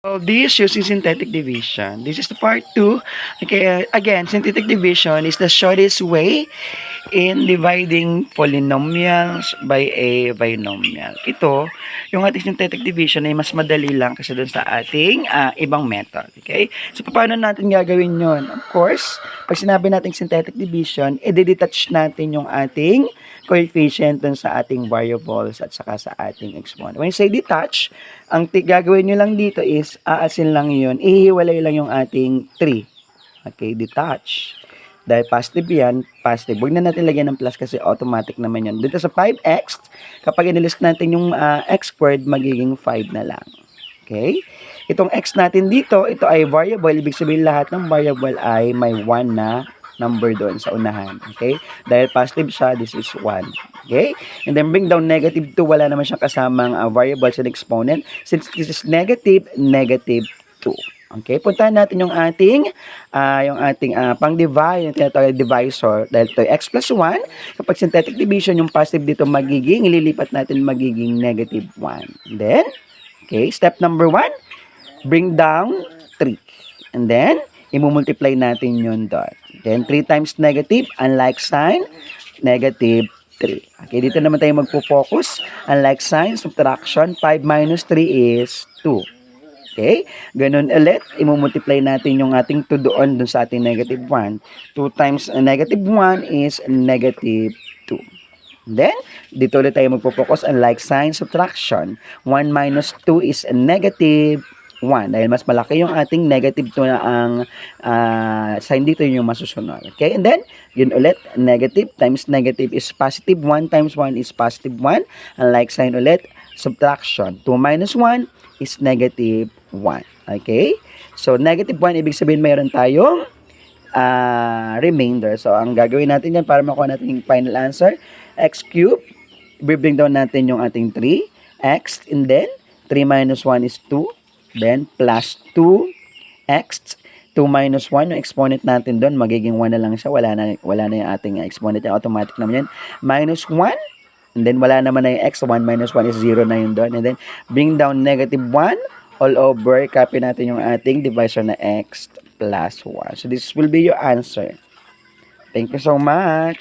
So this using synthetic division. This is the part 2. Okay, again, synthetic division is the shortest way in dividing polynomials by a binomial. Ito, yung ating synthetic division ay mas madali lang kasi dun sa ating ibang method. Okay? So, paano natin gagawin yon? Of course, pag sinabi natin synthetic division, i-detach natin yung ating coefficient dun sa ating variables at saka sa ating exponent. When you say detach, ang gagawin nyo lang dito is aasin lang yun, ihiwalay lang yung ating 3. Okay, detach. Dahil positive yan, positive. Huwag na natin lagyan ng plus kasi automatic naman yan. Dito sa 5x, kapag inilist natin yung x squared, magiging 5 na lang. Okay? Itong x natin dito, ito ay variable. Ibig sabihin lahat ng variable ay may 1 na number doon sa unahan. Okay? Dahil positive siya, this is 1. Okay? And then bring down negative 2. Wala naman siyang kasamang variables and exponent. Since this is negative, negative 2. Okay? Puntahan natin yung ating pang-divide, yung tinatawag divisor. Dahil ito x plus 1. Kapag synthetic division, yung positive dito magiging, ililipat natin magiging negative 1. And then, okay, step number 1, bring down 3. And then, i-multiply natin yun doon. Then, 3 times negative, unlike sign, negative 3. Okay, dito naman tayo magpo-focus. Unlike sign, subtraction, 5 minus 3 is 2. Okay, ganun ulit, i-multiply natin yung ating 2 doon sa ating negative 1. 2 times negative 1 is negative 2. Then, dito ulit tayo magpo-focus. Unlike sign, subtraction, 1 minus 2 is negative 1. Dahil mas malaki yung ating negative 2 na ang sign dito yung masusunod. Okay? And then, yun ulit, negative times negative is positive. 1 times 1 is positive 1. Unlike sign ulit, subtraction. 2 minus 1 is negative 1. Okay? So, negative 1, ibig sabihin mayroon tayong remainder. So, ang gagawin natin yan para makuha natin yung final answer, x cubed, bring down natin yung ating 3, x, and then, 3 minus 1 is 2. Then, plus 2x, 2 minus 1, yung exponent natin doon, magiging 1 na lang siya. Wala na yung ating exponent. Yung automatic naman yan. Minus 1, and then wala naman na yung x. 1 minus 1 is 0 na yun doon. And then, bring down negative 1 all over. Copy natin yung ating divisor na x plus 1. So, this will be your answer. Thank you so much.